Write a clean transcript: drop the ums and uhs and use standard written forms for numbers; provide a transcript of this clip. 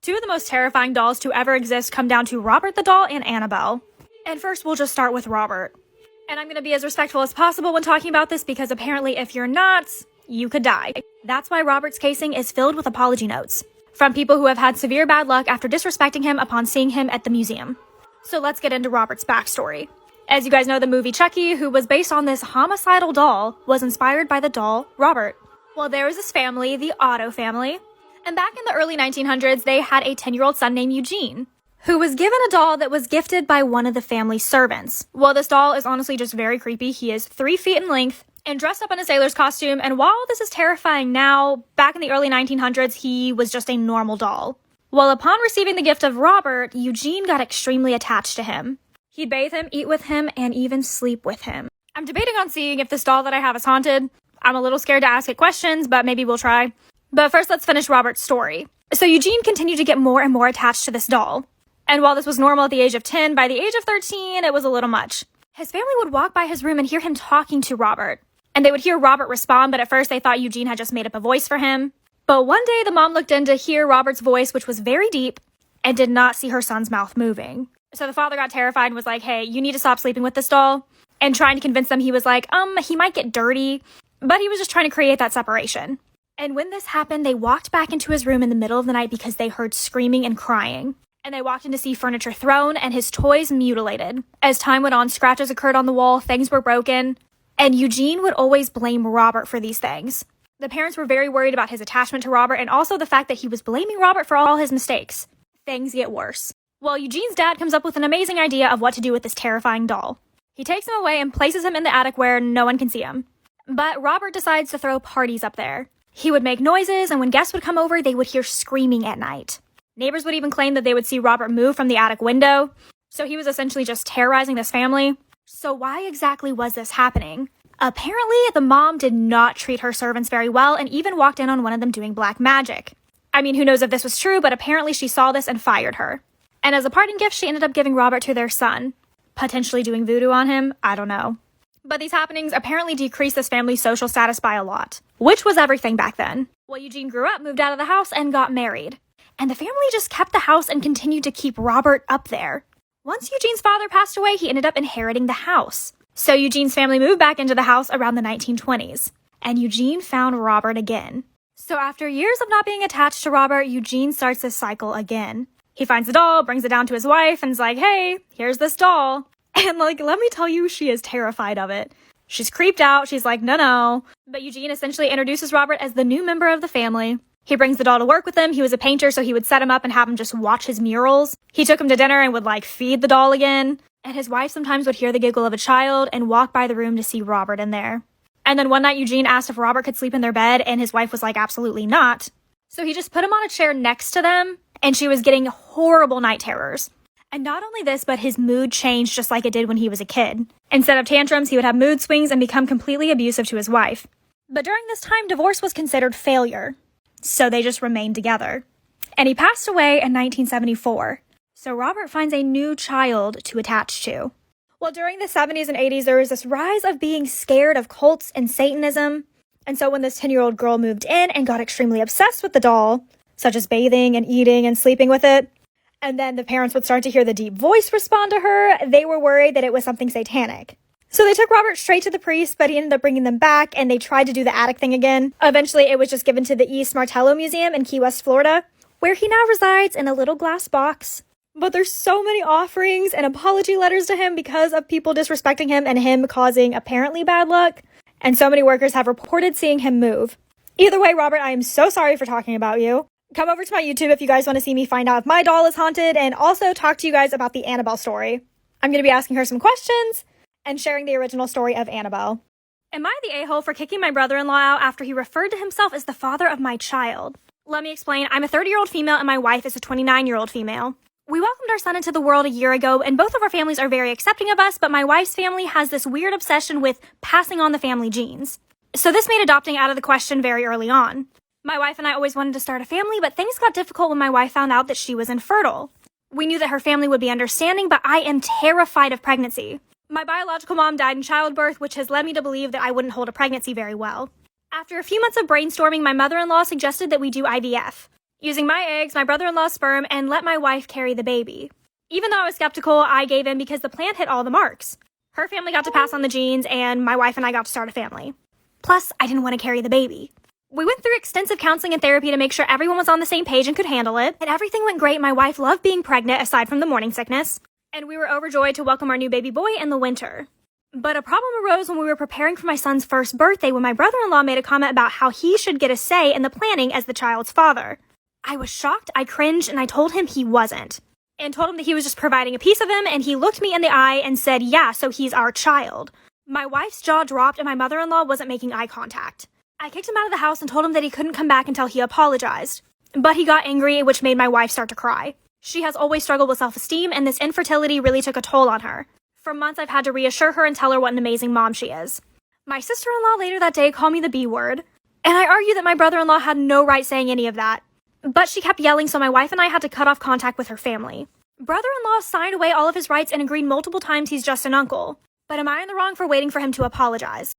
Two of the most terrifying dolls to ever exist come down to Robert the doll and Annabelle. And first, we'll just start with Robert. And I'm going to be as respectful as possible when talking about this because apparently if you're not, you could die. That's why Robert's casing is filled with apology notes from people who have had severe bad luck after disrespecting him upon seeing him at the museum. So let's get into Robert's backstory. As you guys know, the movie Chucky, who was based on this homicidal doll, was inspired by the doll Robert. Well, there was this family, the Otto family, and back in the early 1900s, they had a 10-year-old son named Eugene, who was given a doll that was gifted by one of the family's servants. Well, this doll is honestly just very creepy. He is 3 feet in length and dressed up in a sailor's costume, and while this is terrifying now, back in the early 1900s, he was just a normal doll. Well, upon receiving the gift of Robert, Eugene got extremely attached to him. He'd bathe him, eat with him, and even sleep with him. I'm debating on seeing if this doll that I have is haunted. I'm a little scared to ask it questions, but maybe we'll try. But first, let's finish Robert's story. So Eugene continued to get more and more attached to this doll. And while this was normal at the age of 10, by the age of 13, it was a little much. His family would walk by his room and hear him talking to Robert. And they would hear Robert respond, but at first they thought Eugene had just made up a voice for him. But one day, the mom looked in to hear Robert's voice, which was very deep, and did not see her son's mouth moving. So the father got terrified and was like, hey, you need to stop sleeping with this doll. And trying to convince them, he was like, he might get dirty. But he was just trying to create that separation. And when this happened, they walked back into his room in the middle of the night because they heard screaming and crying. And they walked in to see furniture thrown and his toys mutilated. As time went on, scratches occurred on the wall, things were broken. And Eugene would always blame Robert for these things. The parents were very worried about his attachment to Robert and also the fact that he was blaming Robert for all his mistakes. Things get worse. Well, Eugene's dad comes up with an amazing idea of what to do with this terrifying doll. He takes him away and places him in the attic where no one can see him. But Robert decides to throw parties up there. He would make noises, and when guests would come over, they would hear screaming at night. Neighbors would even claim that they would see Robert move from the attic window. So he was essentially just terrorizing this family. So why exactly was this happening? Apparently, the mom did not treat her servants very well and even walked in on one of them doing black magic. I mean, who knows if this was true, but apparently she saw this and fired her. And as a parting gift, she ended up giving Robert to their son. Potentially doing voodoo on him? I don't know. But these happenings apparently decreased this family's social status by a lot, which was everything back then. Well, Eugene grew up, moved out of the house, and got married. And the family just kept the house and continued to keep Robert up there. Once Eugene's father passed away, he ended up inheriting the house. So Eugene's family moved back into the house around the 1920s. And Eugene found Robert again. So after years of not being attached to Robert, Eugene starts this cycle again. He finds the doll, brings it down to his wife, and is like, hey, here's this doll. And let me tell you, she is terrified of it. She's creeped out. She's like, no. But Eugene essentially introduces Robert as the new member of the family. He brings the doll to work with him. He was a painter, so he would set him up and have him just watch his murals. He took him to dinner and would feed the doll again. And his wife sometimes would hear the giggle of a child and walk by the room to see Robert in there. And then one night Eugene asked if Robert could sleep in their bed, and his wife was like, absolutely not. So he just put him on a chair next to them, and she was getting horrible night terrors. And not only this, but his mood changed just like it did when he was a kid. Instead of tantrums, he would have mood swings and become completely abusive to his wife. But during this time, divorce was considered failure. So they just remained together. And he passed away in 1974. So Robert finds a new child to attach to. Well, during the 70s and 80s, there was this rise of being scared of cults and Satanism. And so when this 10-year-old girl moved in and got extremely obsessed with the doll, such as bathing and eating and sleeping with it, and then the parents would start to hear the deep voice respond to her, they were worried that it was something satanic. So they took Robert straight to the priest, but he ended up bringing them back, and they tried to do the attic thing again. Eventually, it was just given to the East Martello Museum in Key West, Florida, where he now resides in a little glass box. But there's so many offerings and apology letters to him because of people disrespecting him and him causing apparently bad luck. And so many workers have reported seeing him move. Either way, Robert, I am so sorry for talking about you. Come over to my YouTube if you guys want to see me find out if my doll is haunted, and also talk to you guys about the Annabelle story. I'm going to be asking her some questions and sharing the original story of Annabelle. Am I the a-hole for kicking my brother-in-law out after he referred to himself as the father of my child? Let me explain. I'm a 30-year-old female and my wife is a 29-year-old female. We welcomed our son into the world a year ago, and both of our families are very accepting of us, but my wife's family has this weird obsession with passing on the family genes. So this made adopting out of the question very early on. My wife and I always wanted to start a family, but things got difficult when my wife found out that she was infertile. We knew that her family would be understanding, but I am terrified of pregnancy. My biological mom died in childbirth, which has led me to believe that I wouldn't hold a pregnancy very well. After a few months of brainstorming, my mother-in-law suggested that we do IVF. using my eggs, my brother-in-law's sperm, and let my wife carry the baby. Even though I was skeptical, I gave in because the plan hit all the marks. Her family got to pass on the genes, and my wife and I got to start a family. Plus, I didn't want to carry the baby. We went through extensive counseling and therapy to make sure everyone was on the same page and could handle it, and everything went great. My wife loved being pregnant, aside from the morning sickness, and we were overjoyed to welcome our new baby boy in the winter. But a problem arose when we were preparing for my son's first birthday when my brother-in-law made a comment about how he should get a say in the planning as the child's father. I was shocked, I cringed, and I told him he wasn't. And told him that he was just providing a piece of him, and he looked me in the eye and said, yeah, so he's our child. My wife's jaw dropped, and my mother-in-law wasn't making eye contact. I kicked him out of the house and told him that he couldn't come back until he apologized. But he got angry, which made my wife start to cry. She has always struggled with self-esteem, and this infertility really took a toll on her. For months, I've had to reassure her and tell her what an amazing mom she is. My sister-in-law later that day called me the B word, and I argued that my brother-in-law had no right saying any of that. But she kept yelling, so my wife and I had to cut off contact with her family. Brother-in-law signed away all of his rights and agreed multiple times he's just an uncle. But am I in the wrong for waiting for him to apologize?